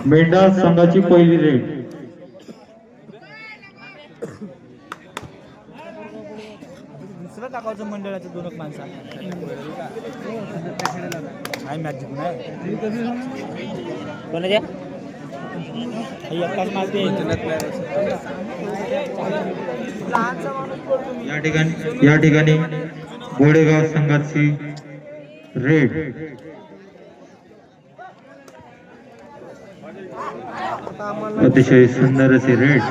मेंढा संघाची पहिली रेड. दुसरं टाकायचं मंडळाचं दोन माणसं काय मॅच जिंकणार कोणाच्या एकाच मारते. या ठिकाणी गोडेगाव संघाची रेड. अतिशय सुंदर असे रेड.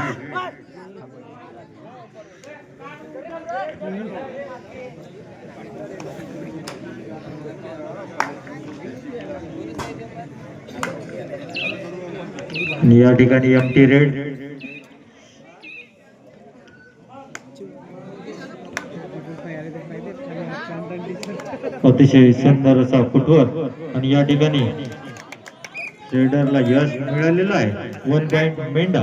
या ठिकाणी एमटी रेड. अतिशय सुंदर असा फुटवर्क आणि या ठिकाणी रेडरला यश मिळालेलं आहे. 1 पॉइंट मेंढा.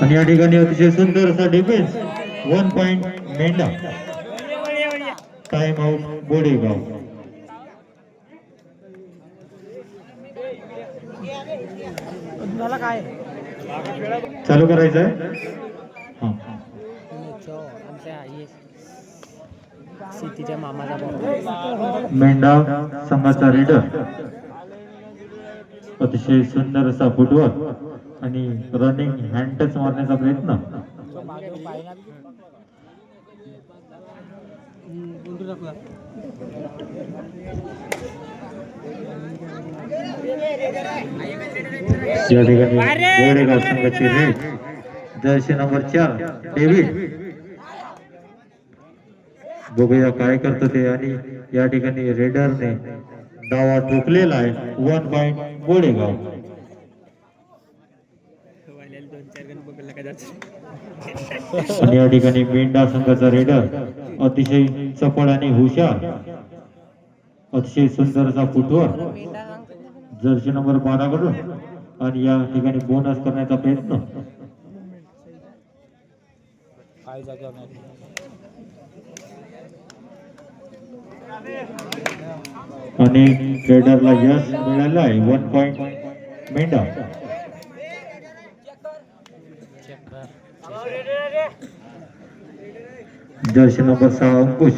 आणि या ठिकाणी अतिशय सुंदर असा डिफेन्स. 1 पॉइंट मेंढा. Time out Godegaon. काय चालू करायचं आहे. शेतीच्या मामाचा मेंढा संघाचा रेडर. अतिशय सुंदर असा फुटवर्क आणि रनिंग हँड टच मारण्याचा प्रयत्न. या ठिकाणी गोडेगाव संघाची रेड. Jersey number 4 David. बघूया काय करतो ते. आणि या ठिकाणी रेडरने डावा ठोकलेला आहे. 1 पॉइंट गोडेगाव. आणि या ठिकाणी मेंढा संघाचा रेडर अतिशय चपळ आणि हुशार. अतिशय सुंदर असा फुटवर्क जर्सी नंबर 12 कडून. आणि या ठिकाणी बोनस करण्याचा प्रयत्न. आणि रेडरला यश मिळालं आहे. 1 पॉइंट मेंढा. जर्सी नंबर 6 अंकुश.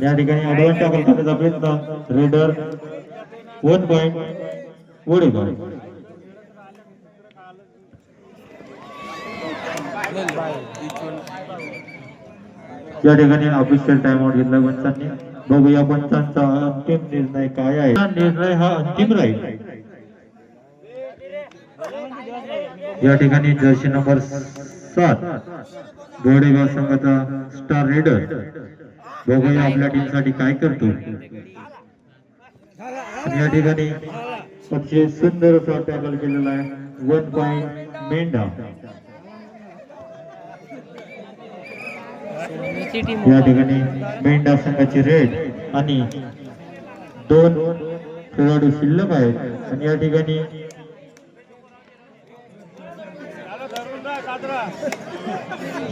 या ठिकाणी ॲडव्हान्स टॅकल करण्याचा प्रयत्न. Raider 1 point Godegaon. या ठिकाणी ऑफिशियल टाइम आउट घेतला पंचांनी. बघूया पंचांचा अंतिम निर्णय काय आहे. निर्णय हा अंतिम राहील. या ठिकाणी जर्सी नंबर 7 गोडेगाव संघाचा स्टार रेडर. बघूया आपल्या टीम साठी काय करतो. आणि या ठिकाणी अतिशय सुंदर असा टॅकल केलेला आहे. 1 पॉइंट मेंढा. या ठिकाणी मेंढा संघाची रेड. आणि 2 खेळाडू शिल्लक आहेत. आणि या ठिकाणी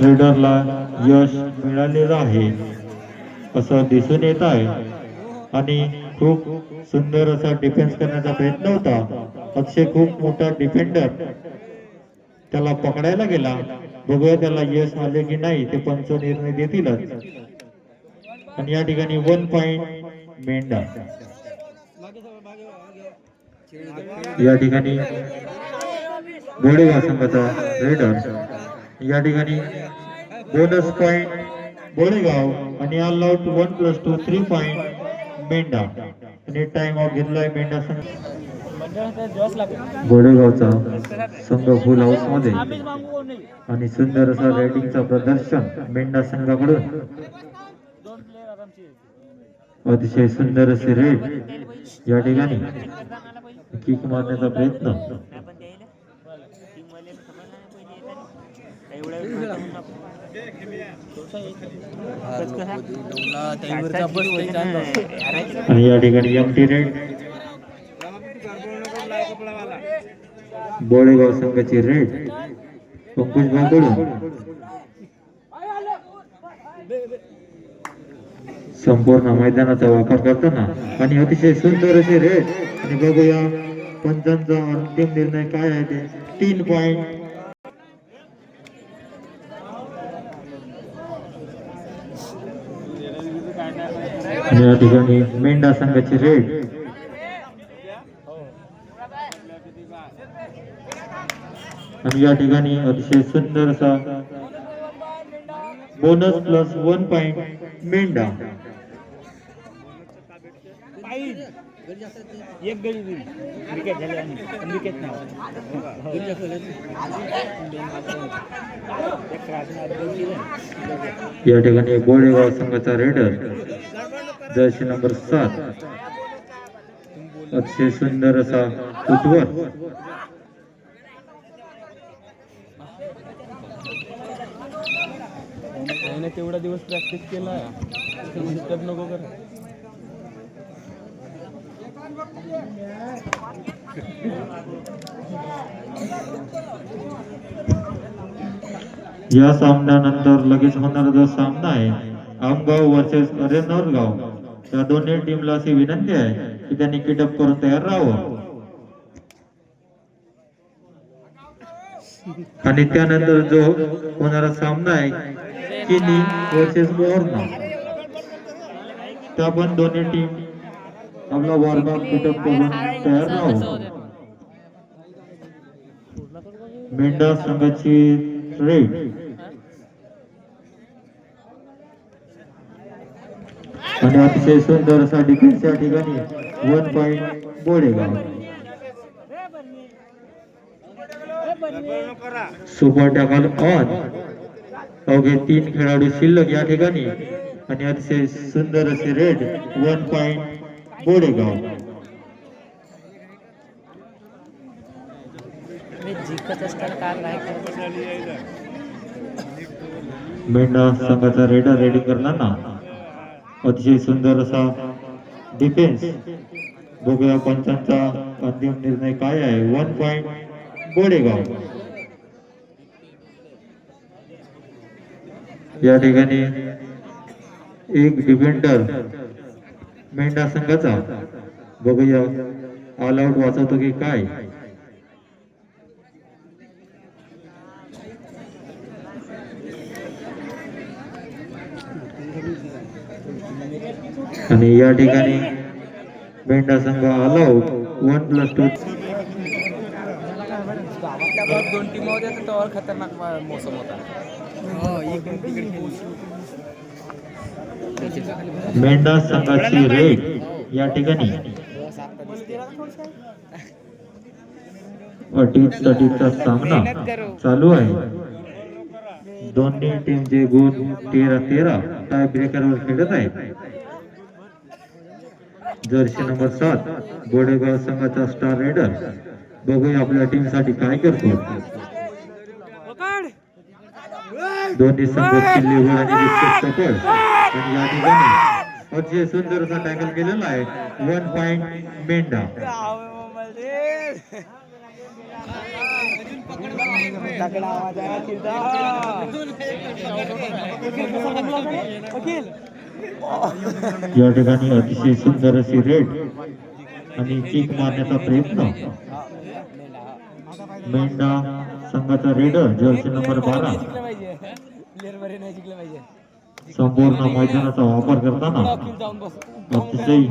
रेडरला यश मिळालेलं आहे असं दिसून येत आहे. आणि खूप सुंदर असा डिफेन्स करण्याचा प्रयत्न होता. अतिशय खूप मोठा डिफेंडर त्याला पकडायला गेला. बघूया त्याला यश आले की नाही ते पंच निर्णय देतीलच. आणि या ठिकाणी 1 पॉइंट मेंढा. या ठिकाणी गोडेगाव संघाचा रेडर. या ठिकाणी बोनस पॉइंट गोडेगाव. आणि ऑल आउट 1+2 3 पॉइंट मेंढा. आणि टाइम आउट घेतलाय मेंढा संघ. गोडेगावचा संघ फुल हाऊस मध्ये. आणि सुंदर असा रेटिंगचा प्रदर्शन मेंढा संघाकडून. अतिशय सुंदर असे रेड. या ठिकाणी किक मारण्याचा प्रयत्न. आणि या ठिकाणी एमटी रेड. गोडेगाव संघाची रेड अंकुश भाऊकडून. संपूर्ण मैदानाचा वापर करताना आणि अतिशय सुंदर असे रेड. आणि बघूया पंचांचा अंतिम निर्णय काय आहे ते. 3 पॉइंट आणि या ठिकाणी मेंढा संघाची रेड. आणि या ठिकाणी अतिशय सुंदर असा बोनस प्लस 1 पॉइंट मेंढा. एक गडी विकेट झाली आणि विकेट या ठिकाणी बोळेगाव संघाचा रेडर जर्सी नंबर 7 अतिशय सुंदर असा फुटवर. तेवढा दिवस प्रॅक्टिस केला डिस्टर्ब नको कर. या सामन्यानंतर लगेच होणारा जो सामना आहे आमगाव वर्सेस अरेनोरगाव, त्या दोन्ही टीमला अशी विनंती आहे की त्यांनी किटअप करून तयार राहावं. आणि त्यानंतर जो होणारा सामना आहे किनी वर्सेस मोहरना, त्या पण दोन्ही टीम आपला वॉर्मअप किटअप करून तयार राहावं. मेंढा संघाची रेड आणि अतिशय सुंदर असा डिफेन्स या ठिकाणी 1 point Bolegaon. Super tackle on. अवघे 3 खेळाडू शिल्लक या ठिकाणी आणि अतिशय सुंदर असे रेड 1 पॉइंट बोळेगाव. मेंढा संघाचा रेडर रेडी करताना अतिशय सुंदर असा डिफेन्स. बघूया पंचांचा अंतिम निर्णय काय आहे. 1 पॉइंट बोळेगाव. या ठिकाणी एक डिफेंडर मेंढा संघाचा. बघूया ऑल आउट वाचवतो की काय. आणि या ठिकाणी मेंढा संघ ऑल आउट 1+2. दोन टीम होत्या तर खतरनाक मोसम होता. मेंढा संघाची रेड या ठिकाणी अटीतटीचा सामना चालू आहे. दोन्ही टीमचे गुण 13-13 टाय ब्रेकरवर खेळत आहेत. जर्सी नंबर 7 बोडेगाव संघाचा स्टार रेडर. बघूया आपल्या टीम साठी काय करतो. दोन्ही संघ किल्लीवर आणि रिस्पेक्ट पकड. आणि या ठिकाणी अतिशय सुंदर असा टॅकल केलेला आहे. 1 पॉइंट मेंढा. या ठिकाणी अतिशय सुंदर अशी रेड आणि किक मारण्याचा प्रयत्न. मेंढा संघाचा रेडर जर्सी नंबर 12 संपूर्ण मैदानाचा वापर करताना अतिशय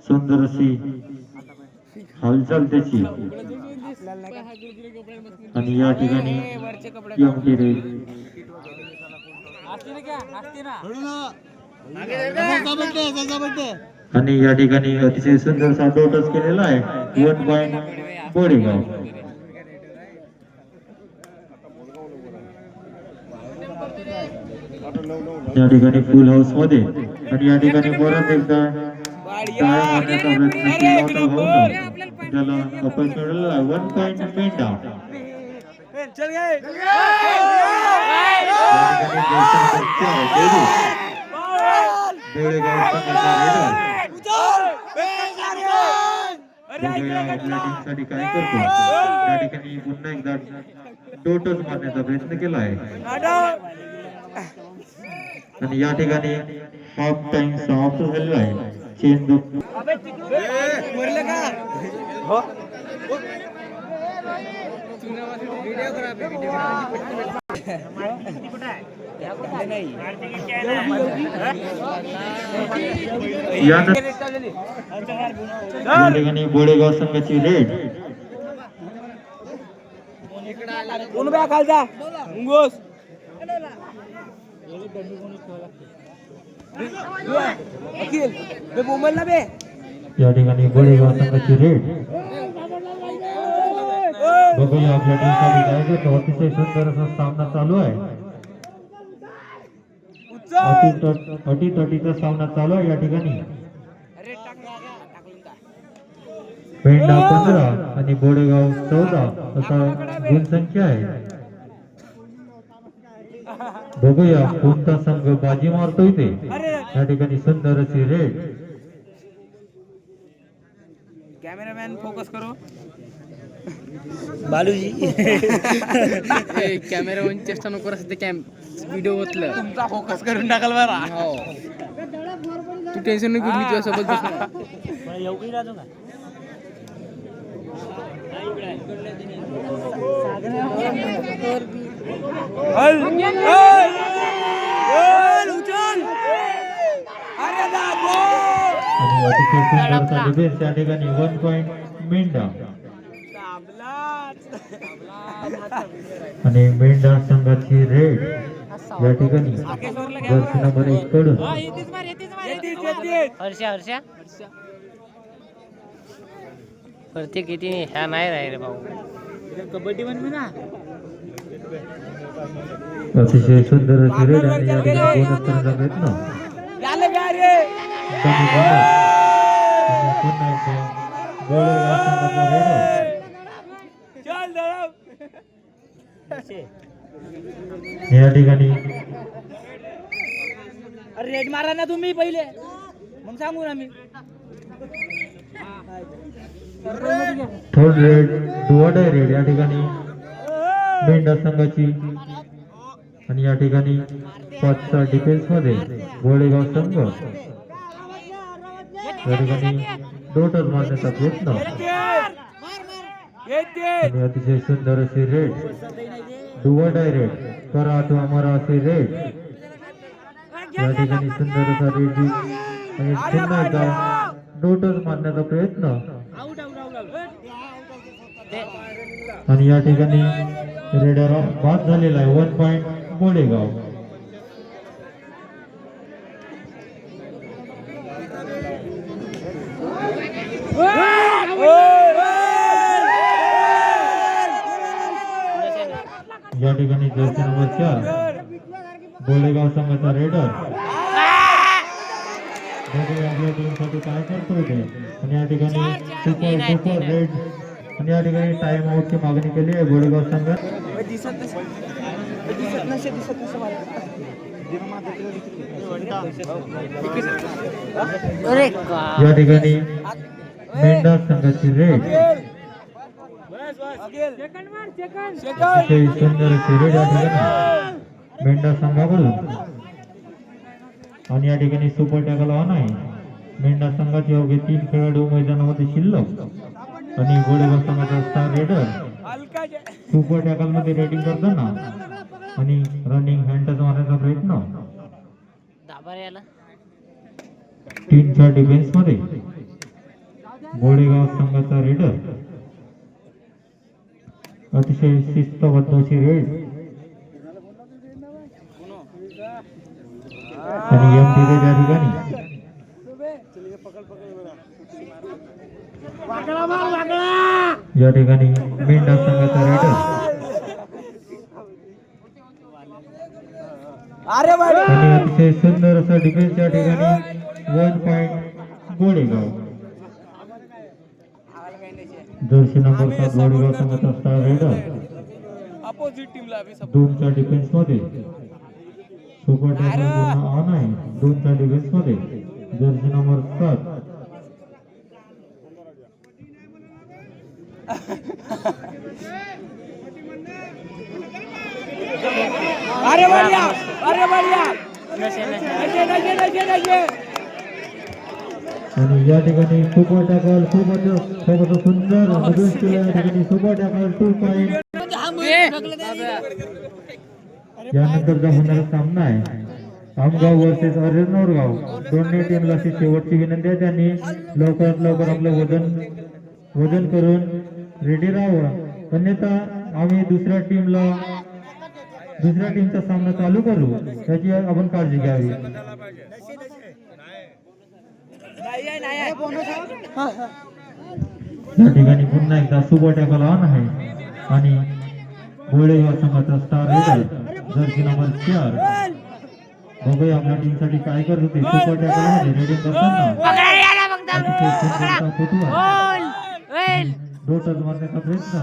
सुंदर अशी हालचाल त्याची. आणि या ठिकाणी एमटी रेड. आणि या ठिकाणी अतिशय सुंदर असा डोटस केलेला आहे. 1 पॉइंट बोडेगाव. या ठिकाणी फुल हाऊस मध्ये. आणि या ठिकाणी परत एकदा टाय मारण्याचा प्रयत्न केला होता. त्याला अपयश मिळालेला आहे. 1 पॉइंट मेंढा. बोळेगाव संघाचा रेडर. आपल्या टीम साठी काय करतो. त्या ठिकाणी पुन्हा एकदा डोटस मारण्याचा प्रयत्न केला आहे. आणि या ठिकाणी हाफ टाइम समाप्त झालेला आहे. चेंडू या ठिकाणी बोळेगाव संघाची रेड कोण बॅ खालचा मुंगोस अखिल बे बोंबलला बे या ठिकाणी बोळेगाव संघाची रेड बघूया आपल्या टीमसाठी काय करतो. अतिशय सुंदर असा सामना चालू आहे. अटीतटीचा सामना चालू आहे. या ठिकाणी पेंडा 15 आणि बोडेगाव 14 असा गुणसंख्या आहे. बघूया कोणता संघ बाजी मारतोय ते. या ठिकाणी सुंदर अशी रेड. कॅमेरामॅन फोकस करो बालूजी कॅमेरावर चेष्टा नको असते व्हिडिओ होतलं तुमचा फोकस करून टाकाल बरा हो तू टेन्शन नको मी तुझ्यासोबत बसणार येऊ काही राहतो का आणि अतिशय सुंदर डिफेन्स या ठिकाणी 1 पॉइंट मेंढा आणि मेंढा संघाची रेड या ठिकाणी जर्सी नंबर 1 कडून हर्षा प्रत्येक किती ह्या नाही राहिले भाऊ कबड्डी बनवी ना अतिशय सुंदर अशी रेड आणि या ठिकाणी बोनस करण्याचा प्रयत्न याले बे रे आणि पुन्हा एकदा बोळेगाव संघाचा रेड चल धरम या ठिकाणी अरे रेड मारा ना तुम्ही पहिले मग सांगू ना मी थर्ड रेड डुवाडा रेड या ठिकाणी मेंढा संघाची आणि या ठिकाणी 5चा डिफेन्स मध्ये बोळेगाव संघ या ठिकाणी डोटच मारण्याचा प्रयत्न आणि अतिशय सुंदर अशी रेड डुवाडा रेड करा अथवा मरा असे रेड या ठिकाणी सुंदर असा रेड आणि पुन्हा एकदा डोटच मारण्याचा प्रयत्न आणि या ठिकाणी रेडर बाद झालेला आहे. 1 पॉइंट बोळेगाव. या ठिकाणी जर्सी नंबर 4 बोळेगाव संघाचा रेडर आपल्या टीमसाठी काय करतोय ते आणि या ठिकाणी सुपर रेड आणि या ठिकाणी टाइम आउटची मागणी केली आहे बोळेगाव संघ. या ठिकाणी मेंढा संघाची रेड अतिशय सुंदर अशी रेड या ठिकाणी मेंढा संघाकडून आणि या ठिकाणी सुपर टॅकल ऑन आहे. मेंढा संघाचे अवघे 3 खेळाडू मैदानामध्ये शिल्लक आणि बोळेगाव संघाचा स्टार रेडर सुपर टॅकल मध्ये रेडिंग करताना आणि रनिंग हँडटच मारण्याचा प्रयत्न 3च्या डिफेन्स मध्ये बोळेगाव संघाचा रेडर अतिशय शिस्तबद्ध अशी रेड आणि एमटी त्या ठिकाणी या ठिकाणी मेंढा संघाचा रेडर आणि अतिशय सुंदर असा डिफेन्स या ठिकाणी 1 point Bolegaon. Jersey number 7 Bolegaon संघाचा स्टार रेडर 2च्या डिफेन्स मध्ये सुपर टॅकल पूर्ण ऑन आहे. 2च्या डिफेन्स मध्ये जर्सी नंबर 7 अरे बढ़िया नशे नशे आणि या ठिकाणी सुपर टॅकल खूपच सुंदर मधून केलं या ठिकाणी सुपर टॅकल 2 पॉईंट. यानंतरचा होणारा सामना आहे आमगाव वर्सेस अर्जुनगाव. दोन्ही टीमला अशी शेवटची विनंती आहे त्यांनी लवकरात लवकर आपलं वजन करून रेडी राहावं, अन्यथा आम्ही दुसऱ्या टीमचा सामना चालू करू, त्याची आपण काळजी घ्यावी. या ठिकाणी पुन्हा एकदा सुपर टॅकल ऑन आहे आणि गोळेगाव संघाचा स्टार रेडर जर्सी नंबर 4 बघूया आपल्या टीम साठी काय करत होते. सुपर टॅकल मध्ये रेडिंग करताना डोटच मारण्याचा प्रयत्न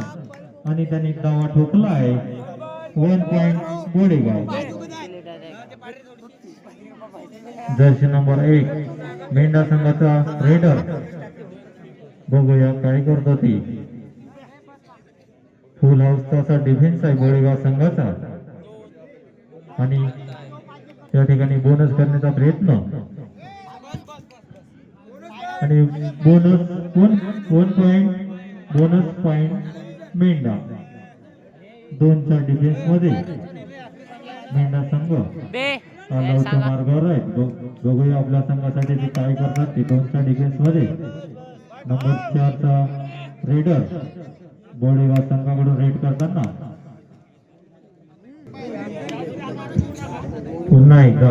आणि त्यांनी डावा ठोकला आहे. 1 पॉईंट गोळेगाव. जर्सी नंबर 1 मेंढा संघाचा रेडर बघूया काय करत होती. फुल हाऊसचा असा डिफेन्स आहे गोळेगाव संघाचा आणि त्या ठिकाणी बोनस करण्याचा प्रयत्न आणि बोनस पॉइंट मेंढा. 2च्या डिफेन्स मध्ये मेंढा संघ आलावच्या मार्गावर आहे. बघूया आपल्या संघासाठी ते काय करतात ते. 2च्या डिफेन्स मध्ये नंबर 4चा रेडर गोळेगाव संघाकडून रेड करताना पुन्हा एकदा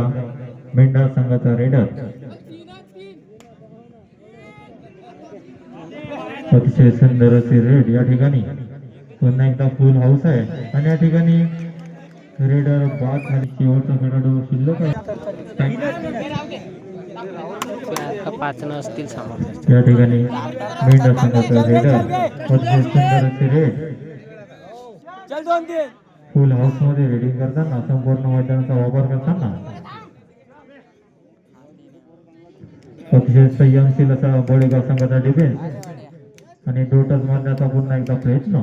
मेंढा संघाचा रेडर अतिशय सुंदर असे रेड. या ठिकाणी पुन्हा एकदा फुल हाऊस आहे आणि या ठिकाणी रेडर बाद आणि शेवटचा खेळाडू शिल्लक आहे. 5 नसतील समोर. या ठिकाणी मेंढा संघाचा रेडर अतिशय सुंदर असे रेड फुल हाऊस मध्ये रेडिंग करताना संपूर्ण मैदानाचा वापर करताना अतिशय संयमशील असा गोळेगाव संघाचा डिफेन्स आणि डोटच मारण्याचा पुन्हा एकदा प्रयत्न.